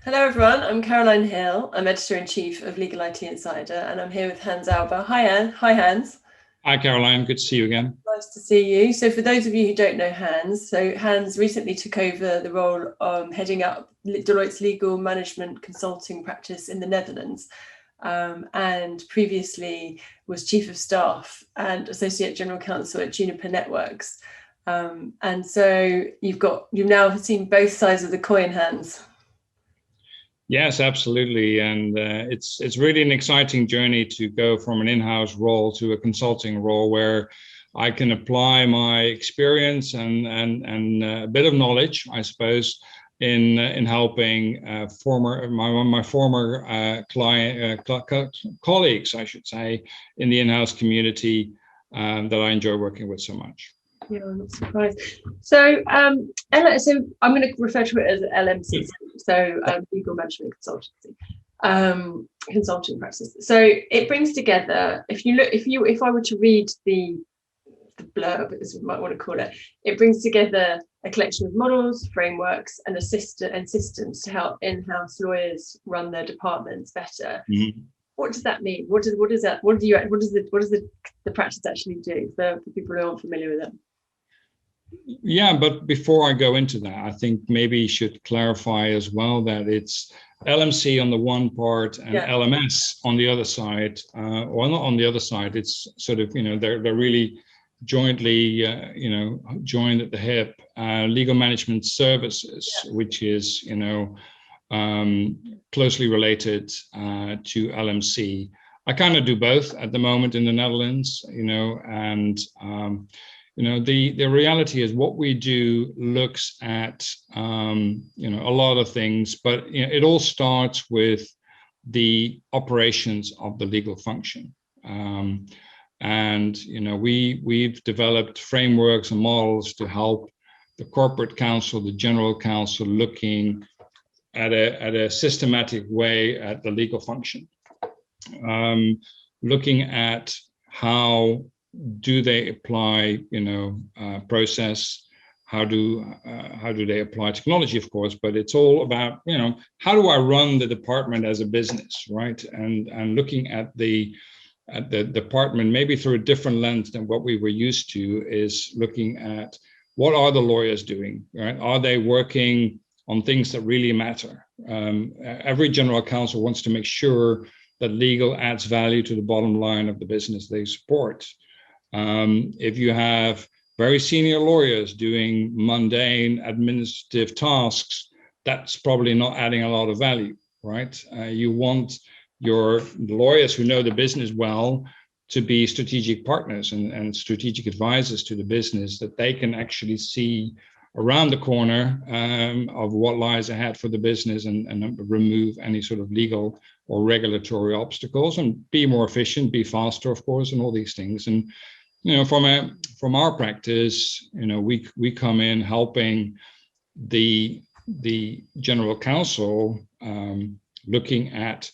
Hello everyone, I'm Caroline Hill. I'm Editor-in-Chief of Legal IT Insider, and I'm here with Hans Albers. Hi, Hi Hans. Hi Caroline, good to see you again. Nice to see you. So for those of you who don't know Hans, so Hans recently took over the role of heading up Deloitte's legal management consulting practice in the Netherlands, and previously was Chief of Staff and Associate General Counsel at Juniper Networks. And so you've now seen both sides of the coin, Hans. Yes, absolutely, and it's really an exciting journey to go from an in-house role to a consulting role where I can apply my experience and a bit of knowledge, I suppose, in helping my former colleagues, I should say, in the in-house community that I enjoy working with so much. Yeah, I'm not surprised. So, so I'm going to refer to it as LMC, so legal management consultancy, consulting practice. So it brings together. If I were to read the blurb, as we might want to call it, it brings together a collection of models, frameworks, and systems to help in-house lawyers run their departments better. Mm-hmm. What does that mean? What does the practice actually do for people who aren't familiar with it? Yeah, but before I go into that, I think maybe you should clarify as well that it's LMC on the one part and LMS on the other side, or not on the other side. It's sort of, they're really jointly, joined at the hip. Legal management services, which is, closely related to LMC. I kind of do both at the moment in the Netherlands, and the reality is what we do looks at a lot of things, but it all starts with the operations of the legal function. And we've developed frameworks and models to help the corporate counsel, the general counsel, looking at a systematic way at the legal function, looking at how do they apply, process? How do they apply technology, of course? But it's all about, how do I run the department as a business, right? And looking at the department maybe through a different lens than what we were used to, is looking at what are the lawyers doing, right? Are they working on things that really matter? Every general counsel wants to make sure that legal adds value to the bottom line of the business they support. If you have very senior lawyers doing mundane administrative tasks, that's probably not adding a lot of value, right? You want your lawyers who know the business well to be strategic partners and strategic advisors to the business, that they can actually see around the corner of what lies ahead for the business and remove any sort of legal or regulatory obstacles and be more efficient, be faster, of course, and all these things. And from our practice, we come in helping the general counsel looking at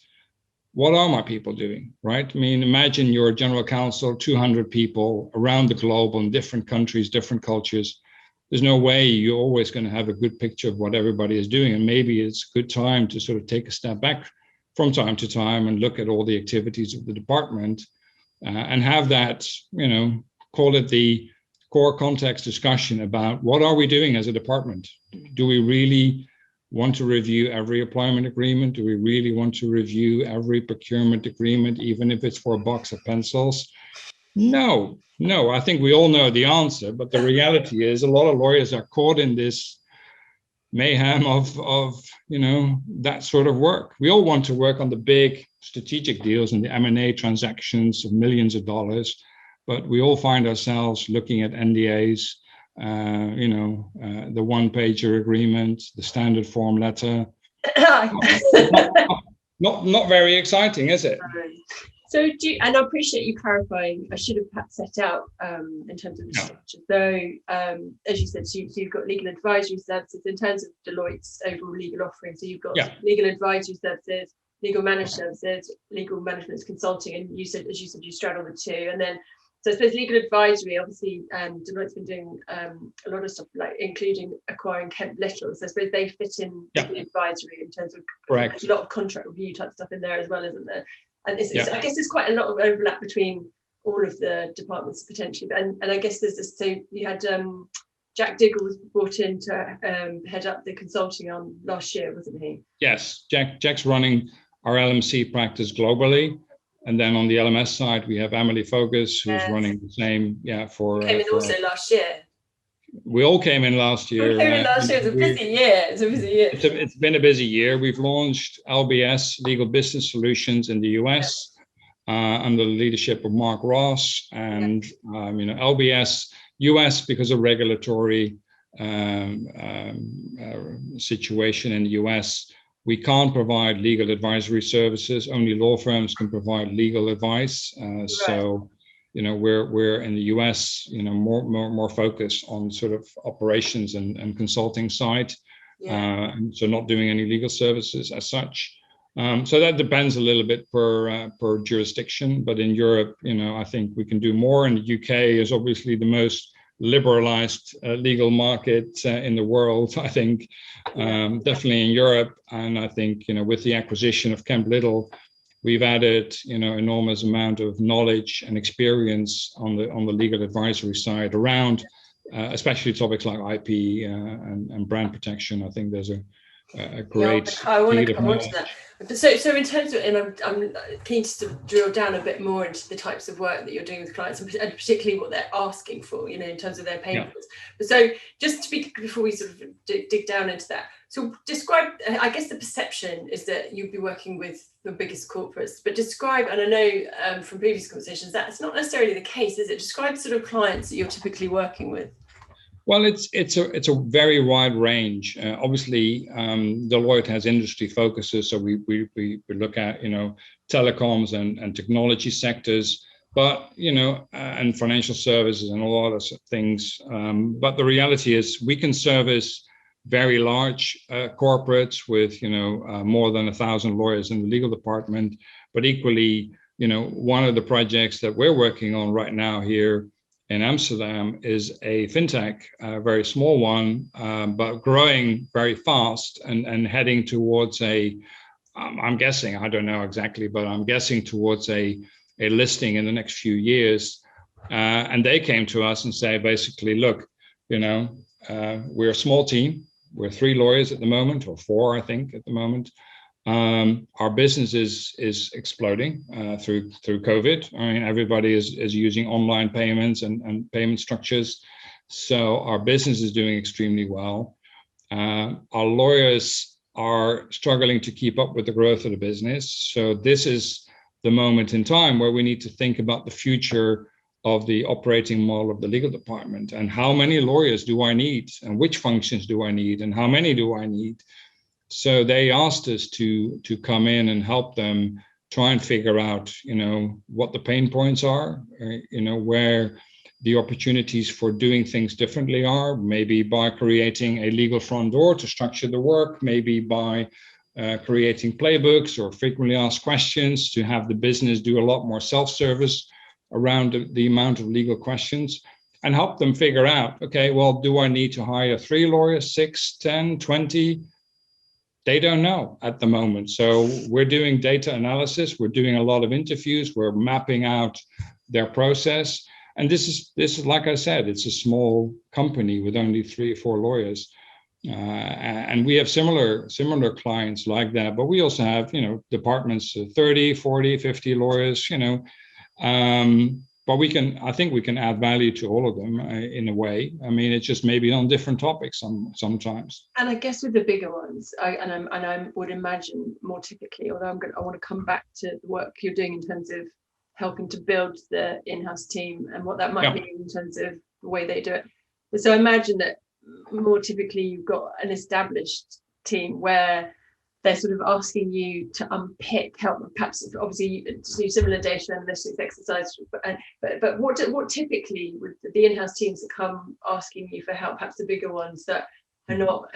what are my people doing, right? I mean, imagine your general counsel, 200 people around the globe in different countries, different cultures. There's no way you're always going to have a good picture of what everybody is doing. And maybe it's a good time to sort of take a step back from time to time and look at all the activities of the department. And have that, call it the core context discussion about what are we doing as a department? Do we really want to review every employment agreement? Do we really want to review every procurement agreement, even if it's for a box of pencils? No, I think we all know the answer, but the reality is a lot of lawyers are caught in this mayhem of that sort of work. We all want to work on the big strategic deals and the M&A transactions of millions of dollars, but we all find ourselves looking at NDAs, the one-pager agreement, the standard form letter. not very exciting, is it? So and I appreciate you clarifying. I should have perhaps set out in terms of the structure. So as you said, so you've got legal advisory services in terms of Deloitte's overall legal offering. So you've got legal advisory services, legal managed services, legal management consulting, and as you said, you straddle the two. And then So I suppose legal advisory, obviously, Deloitte's been doing a lot of stuff, like including acquiring Kemp Little. So I suppose they fit in legal advisory in terms of correct. a lot of contract review type stuff in there as well, isn't there? And it's, Yeah. I guess there's quite a lot of overlap between all of the departments potentially. And I guess there's this, so you had Jack Diggle was brought in to head up the consulting arm last year, wasn't he? Yes, Jack's running our LMC practice globally. And then on the LMS side, we have Emily Focus, who's running the same. For came in also last year. We all came in last year. We came in last year. It's a busy year. It's a busy year. It's been a busy year. We've launched LBS, Legal Business Solutions, in the US under the leadership of Mark Ross, and LBS US, because of regulatory situation in the US. We can't provide legal advisory services. Only law firms can provide legal advice. Right. So, we're in the US, more focused on sort of operations and consulting side. So not doing any legal services as such. So that depends a little bit per jurisdiction. But in Europe, I think we can do more. And the UK is obviously the most liberalized legal market in the world, I think, definitely in Europe. And I think, with the acquisition of Kemp Little, we've added, enormous amount of knowledge and experience on the legal advisory side around, especially topics like IP and brand protection. I think there's a great. I want to come on to that. So in terms of, and I'm keen to drill down a bit more into the types of work that you're doing with clients, and particularly what they're asking for, in terms of their pain points. So just to be, before we sort of dig down into that, so describe, I guess the perception is that you'd be working with the biggest corporates, but describe, and I know from previous conversations, that's not necessarily the case, is it? Describe sort of clients that you're typically working with. Well, it's a very wide range. Obviously, Deloitte has industry focuses, so we look at telecoms and technology sectors, but and financial services and a lot of things. But the reality is, we can service very large corporates with more than 1,000 lawyers in the legal department. But equally, one of the projects that we're working on right now here in Amsterdam is a fintech, a very small one, but growing very fast and heading towards I'm guessing, I don't know exactly, but I'm guessing towards a listing in the next few years. And they came to us and say, basically, look, we're a small team. We're 3 lawyers at the moment, or 4, I think, at the moment. Our business is exploding through COVID. I mean, everybody is using online payments and payment structures. So our business is doing extremely well. Our lawyers are struggling to keep up with the growth of the business. So this is the moment in time where we need to think about the future of the operating model of the legal department, and how many lawyers do I need, and which functions do I need, and how many do I need. So they asked us to come in and help them try and figure out, what the pain points are, where the opportunities for doing things differently are, maybe by creating a legal front door to structure the work, maybe by creating playbooks or frequently asked questions to have the business do a lot more self-service around the amount of legal questions, and help them figure out, okay, well, do I need to hire 3 lawyers, 6, 10, 20? They don't know at the moment. So we're doing data analysis. We're doing a lot of interviews. We're mapping out their process. And this is like I said, it's a small company with only 3 or 4 lawyers. And we have similar clients like that. But we also have, departments of 30, 40, 50 lawyers, but I think we can add value to all of them in a way. I mean, it's just maybe on different topics sometimes. And I guess with the bigger ones, I would imagine more typically, although I want to come back to the work you're doing in terms of helping to build the in-house team and what that might mean in terms of the way they do it. So I imagine that more typically you've got an established team where they're sort of asking you to unpick, help, perhaps obviously do similar data analytics exercise, but what typically with the in-house teams that come asking you for help, perhaps the bigger ones that have not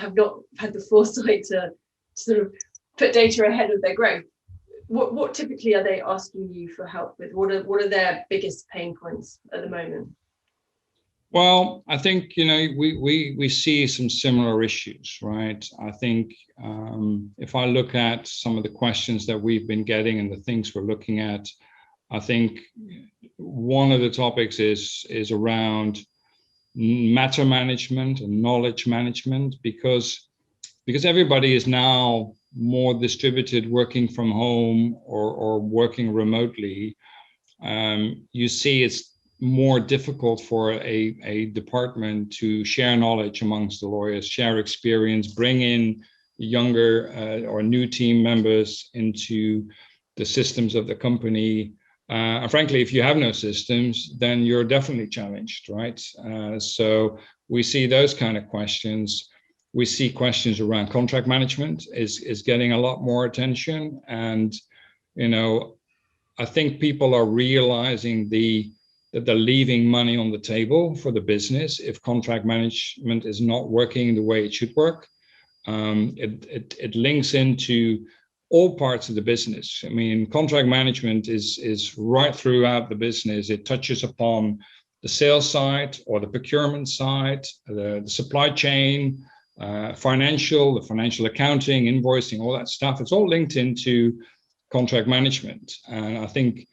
had the foresight to sort of put data ahead of their growth, what typically are they asking you for help with? What are their biggest pain points at the moment? Well, I think, we see some similar issues, right? I think if I look at some of the questions that we've been getting and the things we're looking at, I think one of the topics is around matter management and knowledge management, because everybody is now more distributed, working from home or working remotely. You see it's more difficult for a department to share knowledge amongst the lawyers, share experience, bring in younger or new team members into the systems of the company. And frankly, if you have no systems, then you're definitely challenged, right? So we see those kind of questions. We see questions around contract management is getting a lot more attention. And, I think people are realizing that they're leaving money on the table for the business if contract management is not working the way it should work. It links into all parts of the business. I mean, contract management is right throughout the business. It touches upon the sales side or the procurement side, the supply chain, the financial accounting, invoicing, all that stuff. It's all linked into contract management. And I think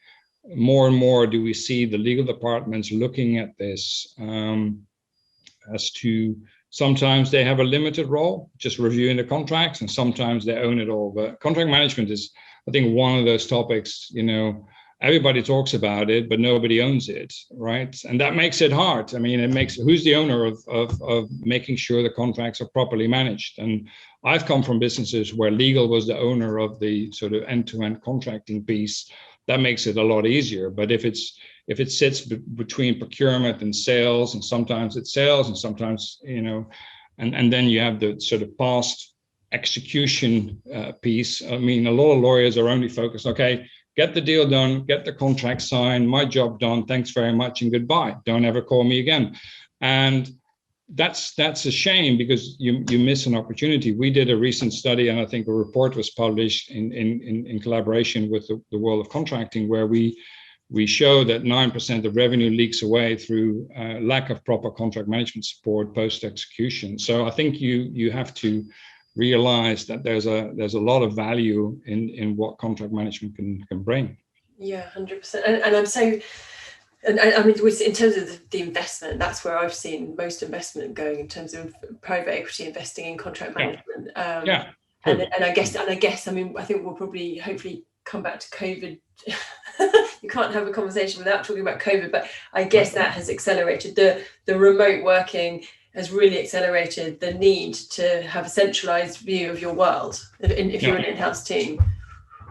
more and more do we see the legal departments looking at this as to sometimes they have a limited role, just reviewing the contracts, and sometimes they own it all. But contract management is, I think, one of those topics, everybody talks about it, but nobody owns it, right? And that makes it hard. I mean, who's the owner of making sure the contracts are properly managed? And I've come from businesses where legal was the owner of the sort of end-to-end contracting piece. That makes it a lot easier. But if it sits between procurement and sales, and sometimes it's sales, and sometimes, and then you have the sort of past execution piece. I mean, a lot of lawyers are only focused, okay, get the deal done, get the contract signed, my job done, thanks very much and goodbye. Don't ever call me again. And that's a shame, because you miss an opportunity. We did a recent study, and I think a report was published in collaboration with the World of Contracting, where we show that 9% of revenue leaks away through lack of proper contract management support post-execution. So I think you have to realize that there's a lot of value in what contract management can bring. Yeah, 100%. And I'm so. And I mean, in terms of the investment, that's where I've seen most investment going, in terms of private equity investing in contract management. And I guess, I mean, I think we'll probably hopefully come back to COVID. You can't have a conversation without talking about COVID, but I guess that has accelerated the remote working, has really accelerated the need to have a centralized view of your world if you're an in-house team.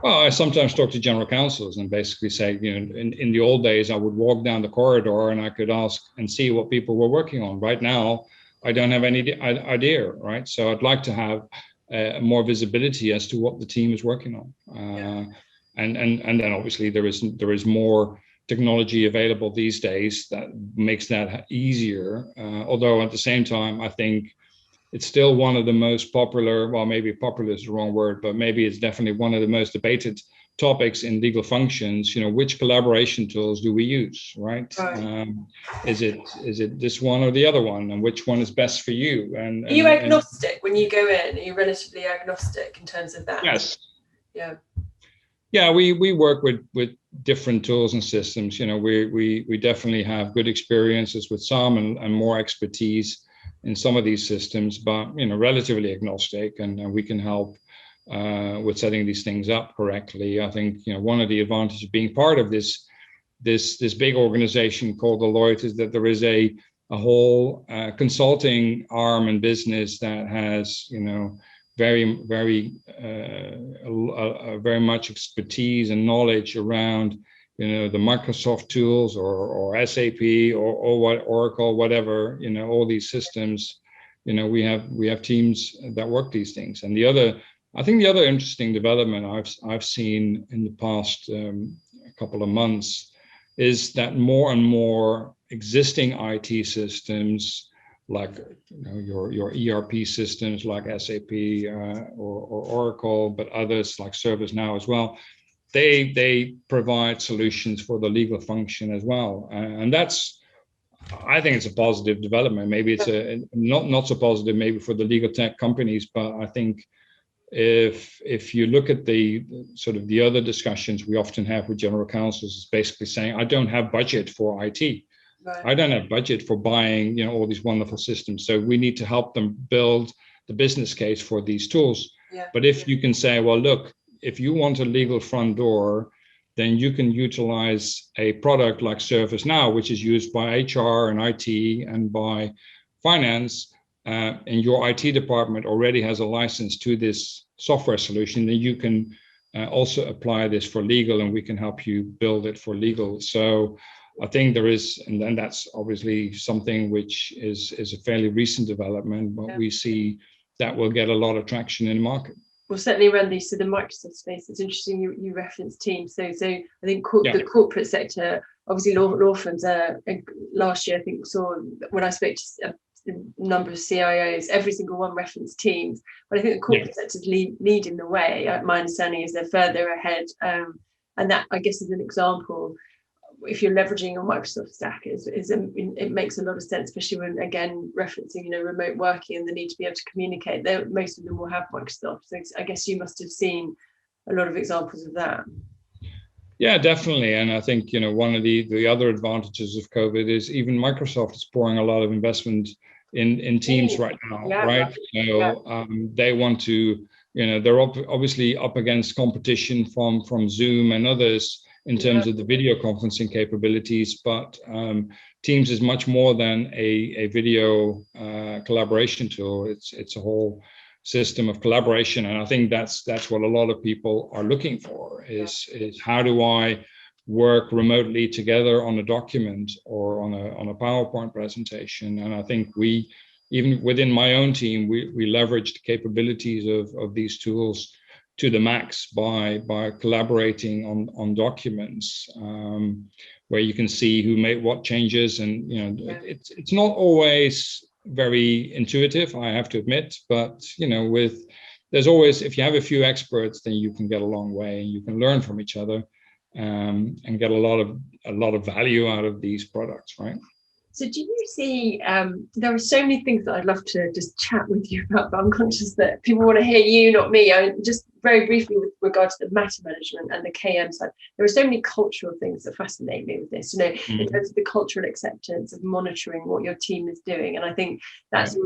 Well, I sometimes talk to general counsels and basically say, in the old days, I would walk down the corridor and I could ask and see what people were working on. Right now, I don't have any idea, right? So I'd like to have more visibility as to what the team is working on. And then obviously there is more technology available these days that makes that easier. Although at the same time, I think it's still one of the most popular, well, maybe popular is the wrong word, but maybe it's definitely one of the most debated topics in legal functions. Which collaboration tools do we use, right? Is it this one or the other one, and which one is best for you? And are you agnostic when you go in? Are you relatively agnostic in terms of that? Yes. Yeah, we work with different tools and systems. We definitely have good experiences with some and more expertise in some of these systems, but relatively agnostic, and we can help with setting these things up correctly. I think one of the advantages of being part of this big organization called Deloitte is that there is a whole consulting arm and business that has very much expertise and knowledge around the Microsoft tools or SAP or what, Oracle, whatever, all these systems. We have teams that work these things. And I think the other interesting development I've seen in the past couple of months is that more and more existing IT systems, like your ERP systems like SAP or Oracle, but others like ServiceNow as well, they provide solutions for the legal function as well, and that's, I think it's a positive development. Maybe it's a not so positive maybe for the legal tech companies, but I think if you look at the sort of the other discussions we often have with general counsels, is basically saying, I don't have budget for IT. Right. I don't have budget for buying, you know, all these wonderful systems. So we need to help them build the business case for these tools. Yeah. But if you can say, well, look, if you want a legal front door, then you can utilize a product like ServiceNow, which is used by HR and IT and by finance, and your IT department already has a license to this software solution, then you can also apply this for legal, and we can help you build it for legal. So I think there is, and then that's obviously something which is a fairly recent development, but we see that will get a lot of traction in the market. Well, certainly around the Microsoft space, it's interesting you referenced Teams. So I think the corporate sector, obviously law firms, last year I think saw, when I spoke to a number of CIOs, every single one referenced Teams. But I think the corporate sector's leading the way. My understanding is they're further ahead, and that, I guess, is an example. If you're leveraging a Microsoft stack, it makes a lot of sense, especially when, again, referencing, you know, remote working and the need to be able to communicate. Most of them will have Microsoft. So I guess you must have seen a lot of examples of that. Yeah, definitely. And I think, you know, one of the other advantages of COVID is even Microsoft is pouring a lot of investment in Teams right now, right? So they want to, you know, they're obviously up against competition from Zoom and others in terms of the video conferencing capabilities, but Teams is much more than a video collaboration tool. It's a whole system of collaboration, and I think that's what a lot of people are looking for. Is how do I work remotely together on a document or on a PowerPoint presentation? And I think we, even within my own team, we leverage the capabilities of these tools to the max by collaborating on documents, where you can see who made what changes, and you know, it's not always very intuitive, I have to admit, but you know, there's always, if you have a few experts, then you can get a long way, and you can learn from each other, and get a lot of value out of these products, right? So do you see, there are so many things that I'd love to just chat with you about, but I'm conscious that people want to hear you, not me. Just very briefly with regard to the matter management and the KM side, there are so many cultural things that fascinate me with this, you know, in terms of the cultural acceptance of monitoring what your team is doing. And I think that's a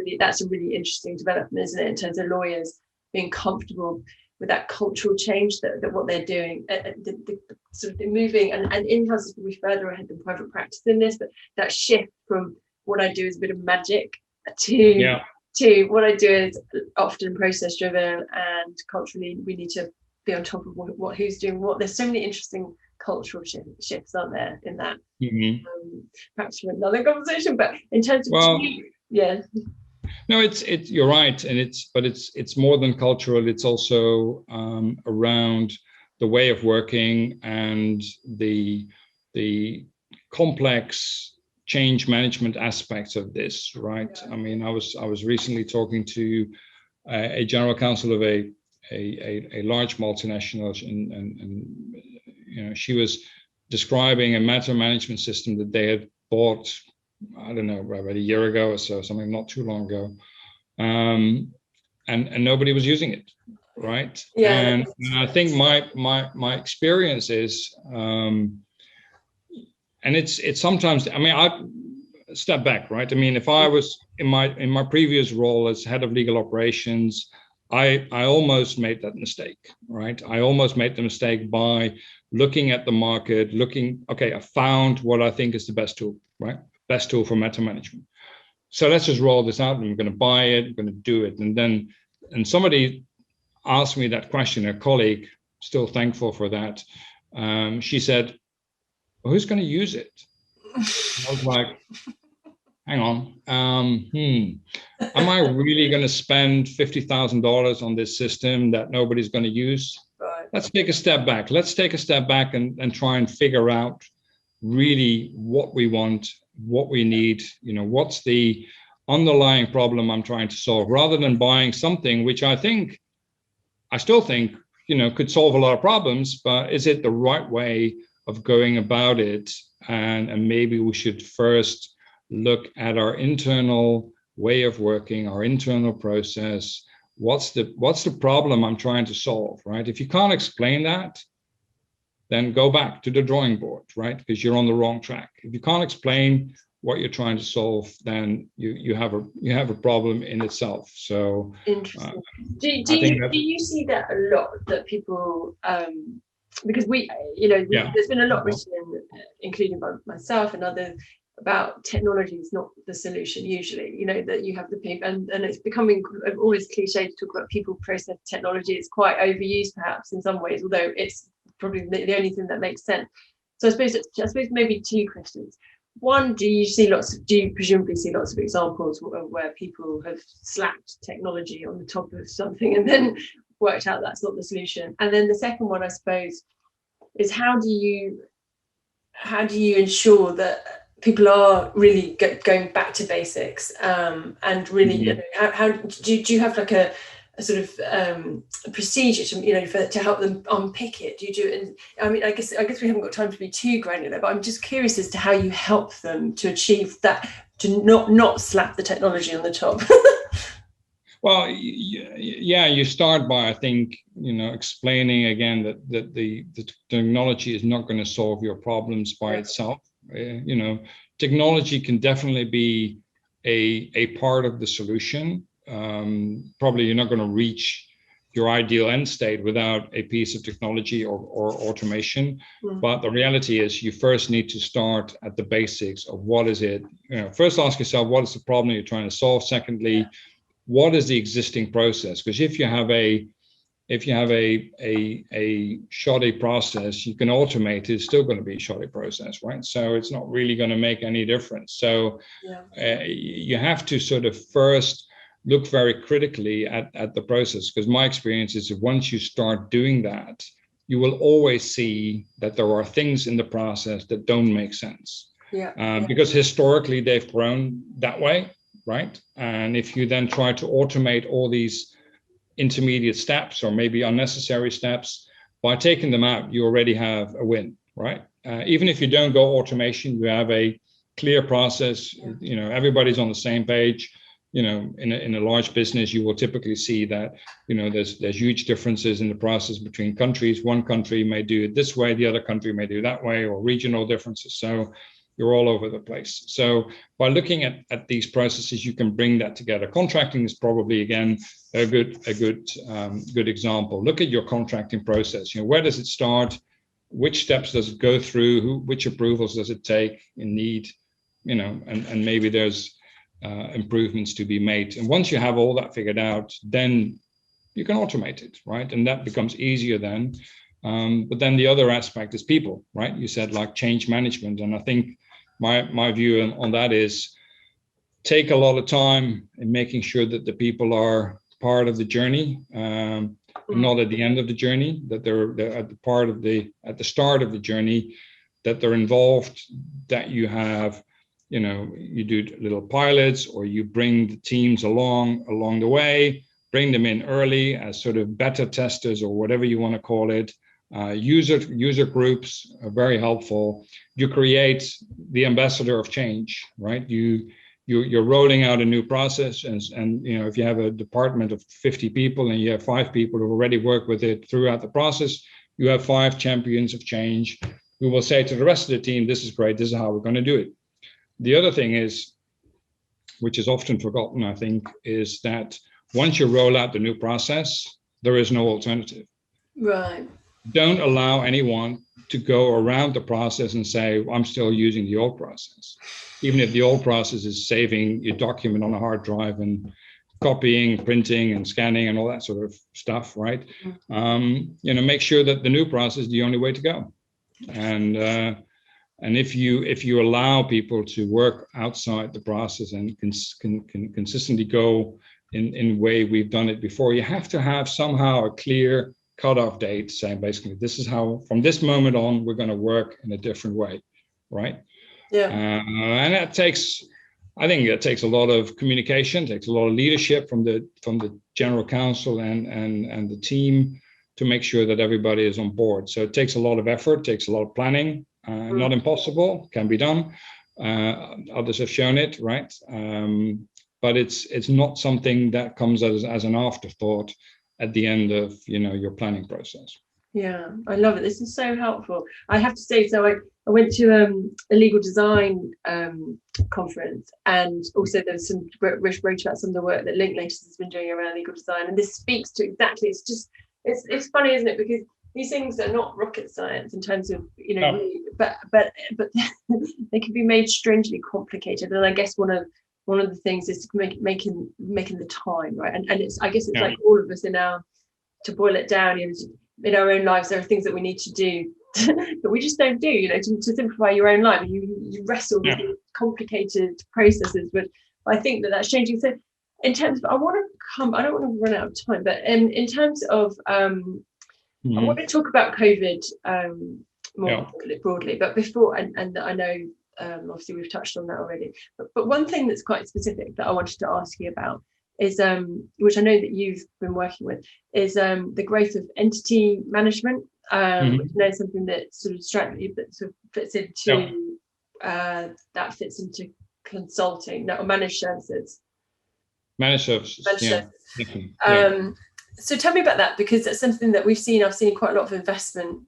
really interesting development, isn't it, in terms of lawyers being comfortable with that cultural change that what they're doing, the sort of moving, and in-house is probably further ahead than private practice in this, but that shift from what I do is a bit of magic to what I do is often process driven, and culturally we need to be on top of what who's doing what. There's so many interesting cultural shifts, aren't there, in that? Perhaps for another conversation, but in terms of No, it's you're right, and it's more than cultural. It's also around the way of working and the complex change management aspects of this, right? I mean, I was recently talking to a general counsel of a large multinational, and you know, she was describing a matter management system that they had bought, I don't know, about a year ago or so, something not too long ago, and nobody was using it, right? And I think my experience is, and it's sometimes, I mean, I step back, right? I mean, if I was in my previous role as head of legal operations, I almost made that mistake, right? I almost made the mistake by looking at the market, okay, I found what I think is the best tool, right? Best tool for matter management. So let's just roll this out, and we're going to buy it, we're going to do it. And somebody asked me that question, a colleague, still thankful for that. She said, well, who's going to use it? I was like, hang on, am I really going to spend $50,000 on this system that nobody's going to use? Right. Let's take a step back. Let's take a step back and try and figure out really what we want, what we need, you know, what's the underlying problem I'm trying to solve, rather than buying something which I still think could solve a lot of problems, but is it the right way of going about it? And maybe we should first look at our internal way of working, our internal process. What's the problem I'm trying to solve, right? If you can't explain that, then go back to the drawing board, right? Because you're on the wrong track. If you can't explain what you're trying to solve, then you have a problem in itself. So interesting. Do you see that a lot, that people because there's been a lot written, including by myself and others, about technology is not the solution usually, that you have the people, and it's becoming almost cliche to talk about people, process, technology. It's quite overused perhaps in some ways, although it's probably the only thing that makes sense. So I suppose maybe two questions. One, do you presumably see lots of examples of where people have slapped technology on the top of something and then worked out that's not the solution? And then the second one, I suppose, is how do you ensure that people are really going back to basics, and really, how do you have like a sort of a procedure to help them unpick it? Do you do it? And I mean, I guess we haven't got time to be too granular, but I'm just curious as to how you help them to achieve that, to not slap the technology on the top. Well, yeah, you start by, I think, explaining again that the technology is not going to solve your problems by itself. Technology can definitely be a part of the solution. Probably you're not going to reach your ideal end state without a piece of technology or automation. But the reality is you first need to start at the basics of what is it. First ask yourself, what is the problem you're trying to solve? Secondly, what is the existing process? Because if you have a shoddy process, you can automate it. It's still going to be a shoddy process, right? So it's not really going to make any difference. So you have to sort of first look very critically at the process, because my experience is that once you start doing that, you will always see that there are things in the process that don't make sense. Because historically they've grown that way, right? And if you then try to automate all these intermediate steps or maybe unnecessary steps, by taking them out, you already have a win, right? Even if you don't go automation, you have a clear process. Everybody's on the same page. In a large business, you will typically see that there's huge differences in the process between countries. One country may do it this way, the other country may do it that way, or regional differences. So you're all over the place. So by looking at these processes, you can bring that together. Contracting is probably, again, a good example. Look at your contracting process. Where does it start? Which steps does it go through? Which approvals does it take in need? And maybe there's improvements to be made. And once you have all that figured out, then you can automate it, right? And that becomes easier then. But then the other aspect is people, right? You said like change management. And I think my view on that is take a lot of time in making sure that the people are part of the journey, not at the end of the journey, that they're at the start of the journey, that they're involved, that you have, you do little pilots, or you bring the teams along the way, bring them in early as sort of beta testers or whatever you want to call it. User groups are very helpful. You create the ambassador of change, right? You're rolling out a new process, and if you have a department of 50 people and you have 5 people who already work with it throughout the process, you have 5 champions of change who will say to the rest of the team, this is great, this is how we're going to do it. The other thing is, which is often forgotten, I think, is that once you roll out the new process, there is no alternative. Right. Don't allow anyone to go around the process and say, I'm still using the old process. Even if the old process is saving your document on a hard drive and copying, printing, and scanning and all that sort of stuff, right? Make sure that the new process is the only way to go. And if you allow people to work outside the process and can consistently go in the way we've done it before, you have to have somehow a clear cutoff date saying basically this is how from this moment on we're going to work in a different way, right? And that takes, I think it takes a lot of communication, takes a lot of leadership from the general counsel and the team, to make sure that everybody is on board. So it takes a lot of effort, takes a lot of planning. Not impossible, can be done. Others have shown it, right? But it's not something that comes as an afterthought at the end of your planning process. Yeah, I love it. This is so helpful. I have to say, so I went to a legal design conference, and also there was some wrote about some of the work that Linklaters has been doing around legal design, and this speaks to exactly. It's funny, isn't it? Because these things are not rocket science in terms of No. but they can be made strangely complicated, and I guess one of the things is making the time, right? And it's, I guess it's like all of us to boil it down, in our own lives, there are things that we need to do that we just don't do, to simplify your own life. You wrestle with these complicated processes, but I think that's changing. So in terms of, I don't want to run out of time, but in terms of, I want to talk about COVID more broadly, but before, and I know obviously we've touched on that already, but one thing that's quite specific that I wanted to ask you about is, which I know that you've been working with, is the growth of entity management, which I know is something that sort of fits into fits into consulting, or managed services. Managed services. So tell me about that, because that's something that I've seen quite a lot of investment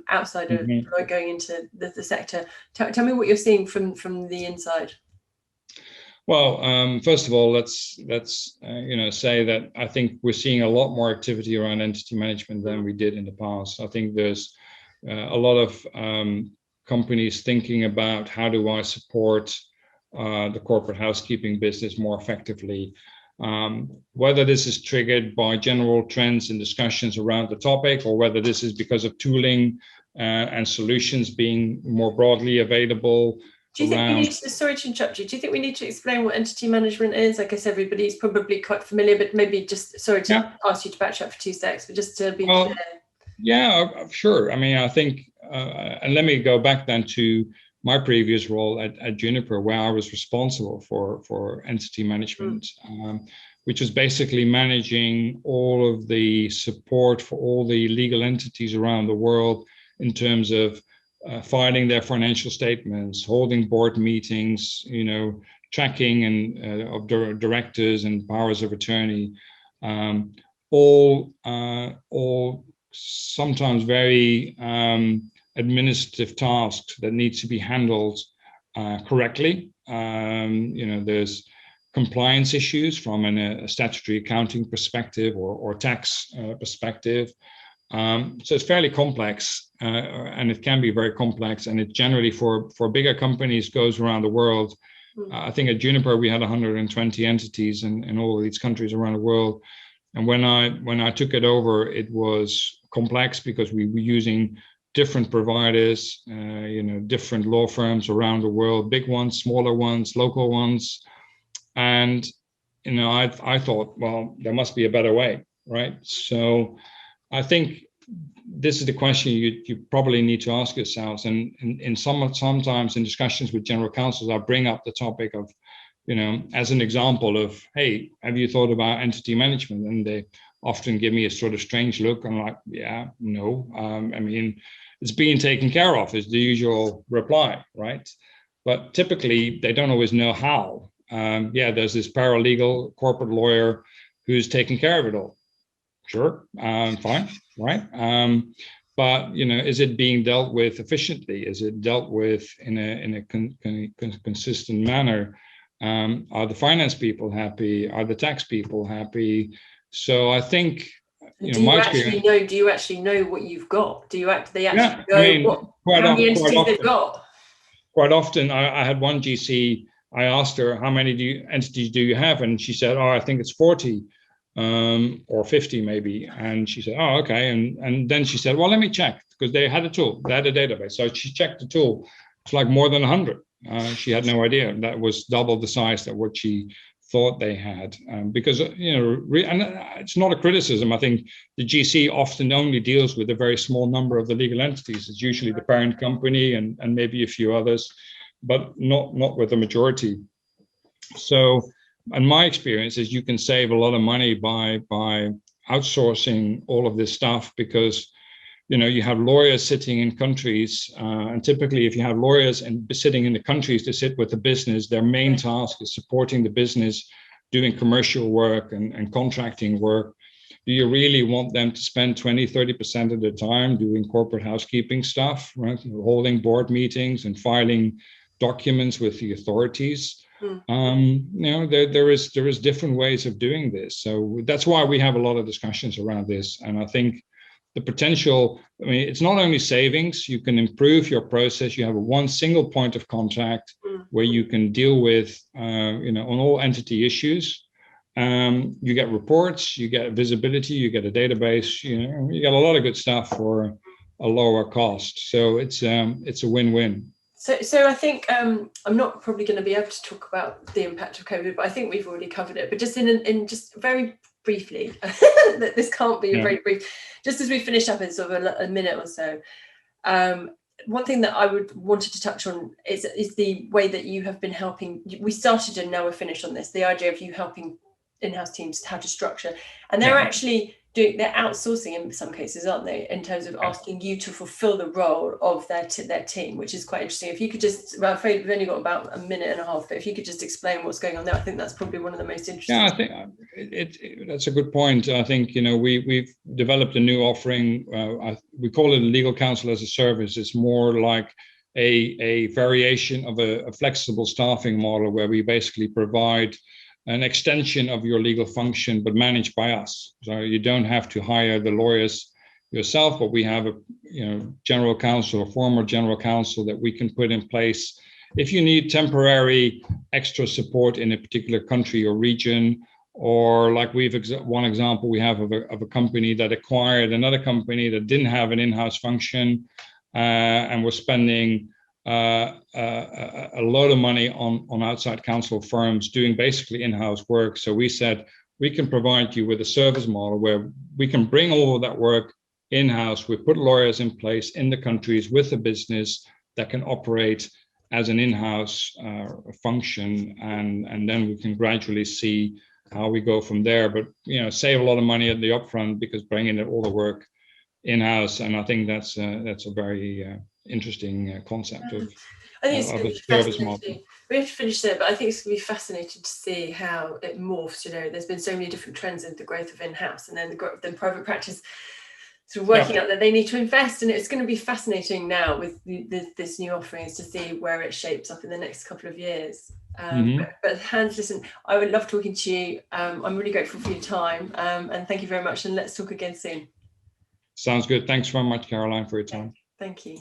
outside of going into the sector. Tell me what you're seeing from the inside. Well, first of all, let's say that I think we're seeing a lot more activity around entity management than we did in the past. I think there's a lot of companies thinking about, how do I support the corporate housekeeping business more effectively? Whether this is triggered by general trends and discussions around the topic, or whether this is because of tooling and solutions being more broadly available. Do you think we need to, sorry to interrupt you, do you think we need to explain what entity management is? I guess everybody's probably quite familiar, but maybe just, sorry to ask you to backtrack for 2 seconds, but just to be clear. Yeah, sure. I mean, I think, and let me go back then to my previous role at Juniper, where I was responsible for entity management, which was basically managing all of the support for all the legal entities around the world in terms of filing their financial statements, holding board meetings, tracking and of directors and powers of attorney, all sometimes very administrative tasks that need to be handled correctly. There's compliance issues from a statutory accounting perspective or tax perspective. So it's fairly complex, and it can be very complex, and it generally for bigger companies goes around the world. I think at Juniper we had 120 entities in all of these countries around the world, and when I took it over, it was complex because we were using different providers, different law firms around the world, big ones, smaller ones, local ones, and I thought, well, there must be a better way, right? So I think this is the question you probably need to ask yourselves. And sometimes in discussions with general counsels, I bring up the topic of, as an example of, hey, have you thought about entity management? And they often give me a sort of strange look. I'm like, yeah, no. I mean, it's being taken care of is the usual reply, right? But typically they don't always know how. There's this paralegal corporate lawyer who's taking care of it all. Sure, fine, right? But is it being dealt with efficiently? Is it dealt with in a consistent manner? Are the finance people happy? Are the tax people happy? So I think do you actually know what you've got? Do they actually know how many entities they've got? Quite often, I had one GC. I asked her, how many entities do you have? And she said, I think it's 40. Or 50 maybe, and she said, oh, okay, and then she said, well, let me check, because they had a tool, they had a database, so she checked the tool. It's like more than 100. She had no idea that was double the size that what she thought they had, because and it's not a criticism. I think the GC often only deals with a very small number of the legal entities. It's usually the parent company and maybe a few others, but not with the majority. So, and my experience is you can save a lot of money by outsourcing all of this stuff, because you have lawyers sitting in countries, and typically if you have lawyers and sitting in the countries to sit with the business, their main task is supporting the business, doing commercial work and contracting work. Do you really want them to spend 20-30% of their time doing corporate housekeeping stuff, right? Holding board meetings and filing documents with the authorities? There is different ways of doing this. So that's why we have a lot of discussions around this. And I think the potential, it's not only savings, you can improve your process. You have one single point of contact where you can deal with, on all entity issues. You get reports, you get visibility, you get a database, you get a lot of good stuff for a lower cost. So it's a win-win. So I think I'm not probably going to be able to talk about the impact of COVID, but I think we've already covered it. But just in just very briefly, that this can't be very brief. Just as we finish up in sort of a minute or so, one thing that I wanted to touch on is the way that you have been helping. We started and now we're finished on this. The idea of you helping in-house teams how to structure, and they're actually they're outsourcing in some cases, aren't they, in terms of asking you to fulfill the role of their team, which is quite interesting. If you could just, I'm afraid we've only got about a minute and a half, but if you could just explain what's going on there, I think that's probably one of the most interesting. Yeah, I think that's a good point. I think we've developed a new offering. We call it legal counsel as a service. It's more like a variation of a flexible staffing model where we basically provide an extension of your legal function, but managed by us. So you don't have to hire the lawyers yourself, but we have a general counsel or former general counsel that we can put in place if you need temporary extra support in a particular country or region. Or like one example we have of a company that acquired another company that didn't have an in-house function and was spending a lot of money on outside counsel firms doing basically in-house work. So we said we can provide you with a service model where we can bring all of that work in-house. We put lawyers in place in the countries with a business that can operate as an in-house function, and then we can gradually see how we go from there. But save a lot of money at the upfront because bringing all the work in-house, and I think that's a very interesting concept of a service model. We have to finish there, but I think it's going to be fascinating to see how it morphs. There's been so many different trends in the growth of in-house, and then the growth of private practice sort of working out that they need to invest, and it's going to be fascinating now with this new offerings to see where it shapes up in the next couple of years. But Hans, listen, I would love talking to you. I'm really grateful for your time, and thank you very much, and let's talk again soon. Sounds good. Thanks very much, Caroline, for your time. Thank you.